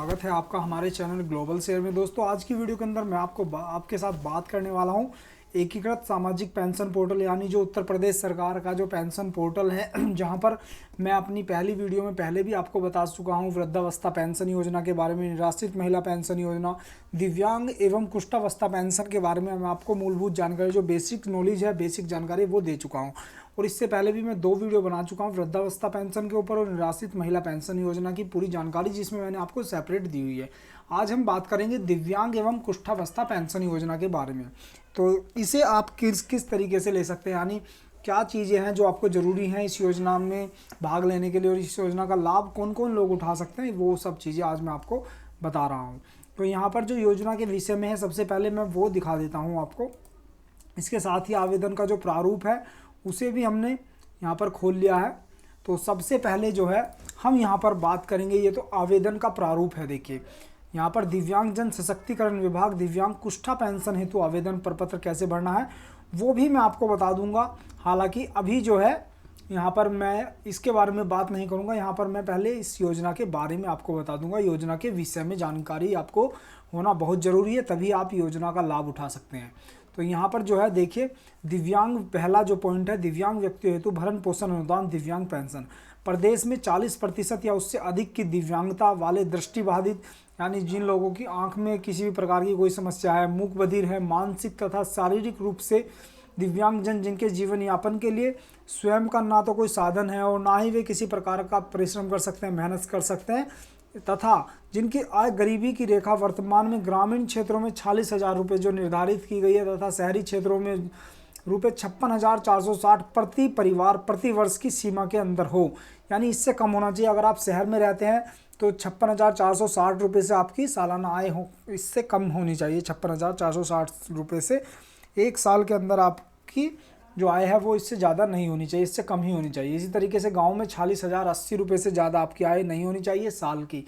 स्वागत है आपका हमारे चैनल ग्लोबल शेयर में। दोस्तों आज की वीडियो के अंदर मैं आपके साथ बात करने वाला हूं एकीकृत सामाजिक पेंशन पोर्टल यानी जो उत्तर प्रदेश सरकार का जो पेंशन पोर्टल है जहां पर मैं अपनी पहली वीडियो में पहले भी आपको बता चुका हूं वृद्धावस्था पेंशन योजना के बारे में, निराश्रित महिला पेंशन योजना, दिव्यांग एवं कुष्ठावस्था पेंशन के बारे में मैं आपको मूलभूत जानकारी जो बेसिक नॉलेज है, बेसिक जानकारी वो दे चुका हूँ। और इससे पहले भी मैं 2 वीडियो बना चुका हूँ वृद्धावस्था पेंशन के ऊपर और निराश्रित महिला पेंशन योजना की पूरी जानकारी जिसमें मैंने आपको सेपरेट दी हुई है। आज हम बात करेंगे दिव्यांग एवं कुष्ठावस्था पेंशन योजना के बारे में। तो इसे आप किस तरीके से ले सकते हैं, यानी क्या चीज़ें हैं जो आपको ज़रूरी हैं इस योजना में भाग लेने के लिए और इस योजना का लाभ कौन कौन लोग उठा सकते हैं, वो सब चीज़ें आज मैं आपको बता रहा हूँ। तो यहाँ पर जो योजना के विषय में है सबसे पहले मैं वो दिखा देता हूँ आपको। इसके साथ ही आवेदन का जो प्रारूप है उसे भी हमने यहाँ पर खोल लिया है। तो सबसे पहले जो है हम यहाँ पर बात करेंगे, ये तो आवेदन का प्रारूप है। देखिए यहाँ पर दिव्यांग जन सशक्तिकरण विभाग दिव्यांग कुष्ठा पेंशन हेतु आवेदन प्रपत्र कैसे भरना है वो भी मैं आपको बता दूंगा। हालांकि अभी जो है यहाँ पर मैं इसके बारे में बात नहीं करूँगा, यहाँ पर मैं पहले इस योजना के बारे में आपको बता दूंगा। योजना के विषय में जानकारी आपको होना बहुत ज़रूरी है, तभी आप योजना का लाभ उठा सकते हैं। तो यहाँ पर जो है देखिए दिव्यांग, पहला जो पॉइंट है दिव्यांग व्यक्तियों हेतु भरण पोषण अनुदान दिव्यांग पेंशन। प्रदेश में 40% या उससे अधिक की दिव्यांगता वाले दृष्टिबाधित यानी जिन लोगों की आंख में किसी भी प्रकार की कोई समस्या है, मूक बधिर है, मानसिक तथा शारीरिक रूप से दिव्यांगजन जिनके जीवन यापन के लिए स्वयं का ना तो कोई साधन है और ना ही वे किसी प्रकार का परिश्रम कर सकते हैं, मेहनत कर सकते हैं, तथा जिनकी आय गरीबी की रेखा वर्तमान में ग्रामीण क्षेत्रों में 46,000 रुपये जो निर्धारित की गई है तथा शहरी क्षेत्रों में रुपये 56,460 प्रति परिवार प्रति वर्ष की सीमा के अंदर हो, यानी इससे कम होना चाहिए। अगर आप शहर में रहते हैं तो 56,460 रुपये से आपकी सालाना आय हो, इससे कम होनी चाहिए। 56,460 रुपये से एक साल के अंदर आपकी जो आय है वो इससे ज़्यादा नहीं होनी चाहिए, इससे कम ही होनी चाहिए। इसी तरीके से गांव में 40,080 रुपये से ज़्यादा आपकी आय नहीं होनी चाहिए साल की,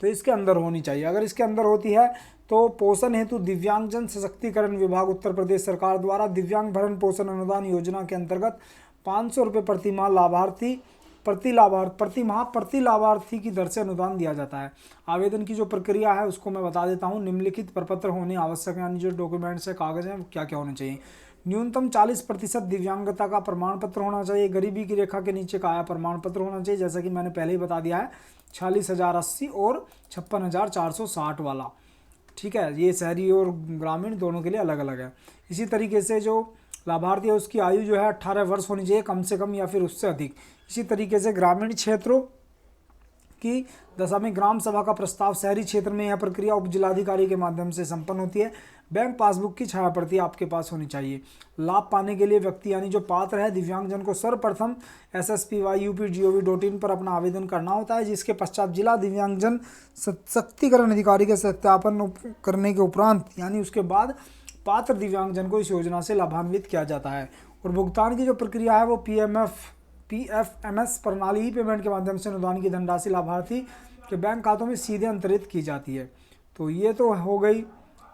तो इसके अंदर होनी चाहिए। अगर इसके अंदर होती है तो पोषण हेतु दिव्यांगजन सशक्तिकरण विभाग उत्तर प्रदेश सरकार द्वारा दिव्यांग भरण पोषण अनुदान योजना के अंतर्गत 500 रुपये प्रति माह प्रति लाभार्थी की दर से अनुदान दिया जाता है। आवेदन की जो प्रक्रिया है उसको मैं बता देता हूँ। निम्नलिखित प्रपत्र होने आवश्यक है, यानी जो डॉक्यूमेंट्स है, कागज हैं, क्या क्या होने चाहिए। न्यूनतम 40% दिव्यांगता का प्रमाण पत्र होना चाहिए। गरीबी की रेखा के नीचे का आय प्रमाण पत्र होना चाहिए, जैसा कि मैंने पहले ही बता दिया है 40,080 और 56,460 वाला। ठीक है, ये शहरी और ग्रामीण दोनों के लिए अलग अलग है। इसी तरीके से जो लाभार्थी है उसकी आयु जो है 18 वर्ष होनी चाहिए कम से कम, या फिर उससे अधिक। इसी तरीके से ग्रामीण क्षेत्रों की दशा में ग्राम सभा का प्रस्ताव, शहरी क्षेत्र में यह प्रक्रिया उप जिलाधिकारी के माध्यम से संपन्न होती है। बैंक पासबुक की छाया प्रति आपके पास होनी चाहिए। लाभ पाने के लिए व्यक्ति यानी जो पात्र है दिव्यांगजन को सर्वप्रथम SSPY-UP.gov.in पर अपना आवेदन करना होता है, जिसके पश्चात जिला दिव्यांगजन सशक्तिकरण अधिकारी के सत्यापन करने के उपरांत यानी उसके बाद पात्र दिव्यांगजन को इस योजना से लाभान्वित किया जाता है। और भुगतान की जो प्रक्रिया है वो PFMS प्रणाली ही पेमेंट के माध्यम से अनुदान की धनराशि लाभार्थी के बैंक खातों में सीधे अंतरित की जाती है। तो ये तो हो गई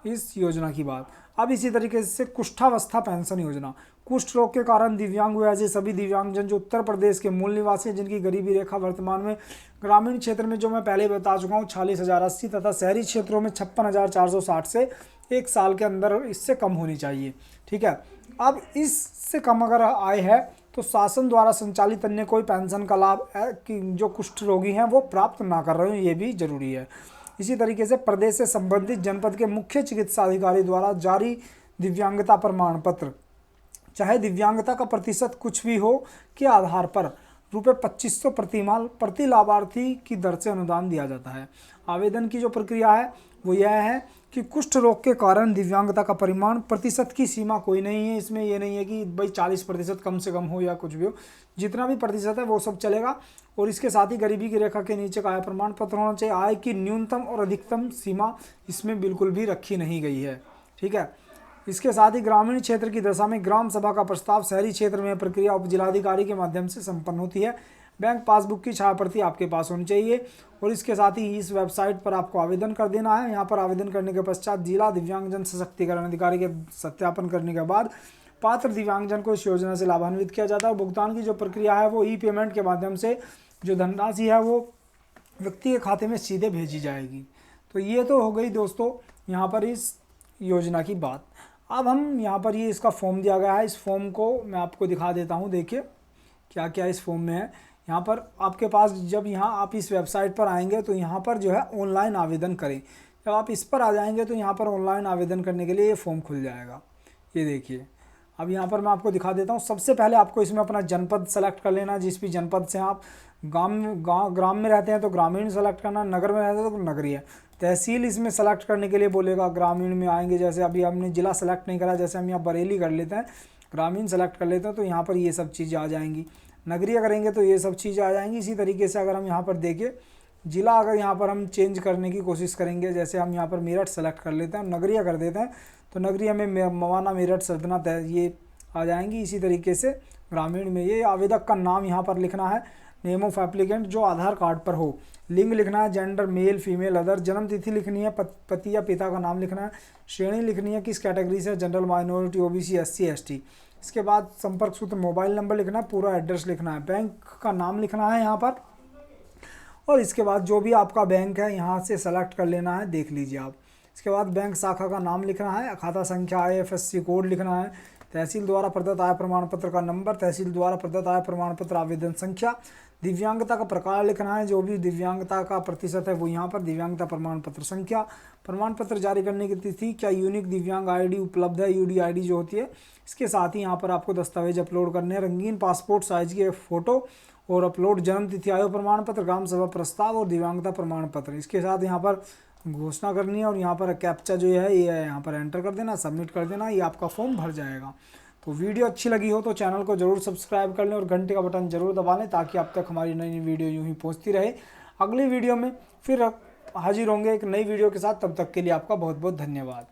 इस योजना की बात। अब इसी तरीके से कुष्ठावस्था पेंशन योजना, कुष्ठ रोग के कारण दिव्यांग हुए ऐसे सभी दिव्यांगजन जो उत्तर प्रदेश के मूल निवासी हैं, जिनकी गरीबी रेखा वर्तमान में ग्रामीण क्षेत्र में जो मैं पहले बता चुका हूँ 40,080 तथा शहरी क्षेत्रों में 56,460 से एक साल के अंदर इससे कम होनी चाहिए। ठीक है, अब इससे कम अगर आय है तो शासन द्वारा संचालित अन्य कोई पेंशन का लाभ कि जो कुष्ठ रोगी हैं वो प्राप्त ना कर रहे हो, ये भी जरूरी है। इसी तरीके से प्रदेश से संबंधित जनपद के मुख्य चिकित्सा अधिकारी द्वारा जारी दिव्यांगता प्रमाण पत्र, चाहे दिव्यांगता का प्रतिशत कुछ भी हो, के आधार पर रुपये 2500 प्रति माह प्रति लाभार्थी की दर से अनुदान दिया जाता है। आवेदन की जो प्रक्रिया है वो यह है कि कुष्ठ रोग के कारण दिव्यांगता का परिमाण, प्रतिशत की सीमा कोई नहीं है इसमें। ये नहीं है कि भाई 40% कम से कम हो या कुछ भी हो, जितना भी प्रतिशत है वो सब चलेगा। और इसके साथ ही गरीबी की रेखा के नीचे का आय प्रमाण पत्र होना चाहिए। आय की न्यूनतम और अधिकतम सीमा इसमें बिल्कुल भी रखी नहीं गई है। ठीक है, इसके साथ ही ग्रामीण क्षेत्र की दशा में ग्राम सभा का प्रस्ताव, शहरी क्षेत्र में प्रक्रिया उप जिलाधिकारी के माध्यम से संपन्न होती है। बैंक पासबुक की छाया प्रति आपके पास होनी चाहिए। और इसके साथ ही इस वेबसाइट पर आपको आवेदन कर देना है। यहाँ पर आवेदन करने के पश्चात जिला दिव्यांगजन सशक्तिकरण अधिकारी के सत्यापन करने के बाद पात्र दिव्यांगजन को इस योजना से लाभान्वित किया जाता है। भुगतान की जो प्रक्रिया है वो ई पेमेंट के माध्यम से जो धनराशि है वो व्यक्ति के खाते में सीधे भेजी जाएगी। तो ये तो हो गई दोस्तों यहाँ पर इस योजना की बात। अब हम यहाँ पर ये इसका फॉर्म दिया गया है, इस फॉर्म को मैं आपको दिखा देता हूँ। देखिए क्या क्या इस फॉर्म में है। यहाँ पर आपके पास जब यहाँ आप इस वेबसाइट पर आएंगे तो यहाँ पर जो है ऑनलाइन आवेदन करें। जब आप इस पर आ जाएंगे तो यहाँ पर ऑनलाइन आवेदन करने के लिए ये फॉर्म खुल जाएगा। ये देखिए अब यहाँ पर मैं आपको दिखा देता हूँ। सबसे पहले आपको इसमें अपना जनपद सेलेक्ट कर लेना, जिस भी जनपद से आप ग्राम में रहते हैं तो ग्रामीण सेलेक्ट करना, नगर में रहते हैं तो नगरीय। तहसील इसमें सेलेक्ट करने के लिए बोलेगा। ग्रामीण में आएंगे, जैसे अभी हमने जिला सेलेक्ट नहीं करा, जैसे हम यहाँ बरेली कर लेते हैं, ग्रामीण सेलेक्ट कर लेते हैं तो यहाँ पर ये सब चीज़ें आ जाएंगी। नगरीय करेंगे तो ये सब चीज़ें आ जाएंगी। इसी तरीके से अगर हम यहाँ पर देखें जिला, अगर यहाँ पर हम चेंज करने की कोशिश करेंगे, जैसे हम यहाँ पर मेरठ सेलेक्ट कर लेते हैं, नगरीय कर देते हैं तो नगरीय में मवाना, मेरठ, सरदना ये आ जाएंगी। इसी तरीके से ग्रामीण में ये आवेदक का नाम यहाँ पर लिखना है, नेम ऑफ एप्लीकेंट जो आधार कार्ड पर हो, लिंग लिखना है, जेंडर मेल फीमेल अदर, जन्म तिथि लिखनी है, पति या पिता का नाम लिखना है, श्रेणी लिखनी है किस कैटेगरी से, general, minority, OBC, SC, ST. इसके बाद संपर्क सूत्र, मोबाइल नंबर लिखना है, पूरा एड्रेस लिखना है, बैंक का नाम लिखना है यहाँ पर। और इसके बाद जो भी आपका बैंक है यहाँ से सेलेक्ट कर लेना है, देख लीजिए आप। इसके बाद बैंक शाखा का नाम लिखना है, खाता संख्या, IFSC कोड लिखना है, तहसील द्वारा प्रदत्त आय प्रमाण पत्र का नंबर, तहसील द्वारा प्रदत्त आय प्रमाण पत्र आवेदन संख्या, दिव्यांगता का प्रकार लिखना है, जो भी दिव्यांगता का प्रतिशत है वो यहाँ पर, दिव्यांगता प्रमाण पत्र संख्या, प्रमाण पत्र जारी करने की तिथि, क्या यूनिक दिव्यांग ID उपलब्ध है, UDID जो होती है। इसके साथ ही यहाँ पर आपको दस्तावेज अपलोड करने हैं, रंगीन पासपोर्ट साइज की फोटो और अपलोड, जन्म तिथि, आयु प्रमाण पत्र, ग्राम सभा प्रस्ताव और दिव्यांगता प्रमाण पत्र। इसके साथ यहाँ पर घोषणा करनी है और यहाँ पर कैप्चा जो है ये यहाँ पर एंटर कर देना, सबमिट कर देना, ये आपका फॉर्म भर जाएगा। तो वीडियो अच्छी लगी हो तो चैनल को जरूर सब्सक्राइब कर लें और घंटे का बटन जरूर दबा लें, ताकि आप तक हमारी नई नई वीडियो यूँ ही पहुँचती रहे। अगली वीडियो में फिर हाजिर होंगे एक नई वीडियो के साथ, तब तक के लिए आपका बहुत बहुत धन्यवाद।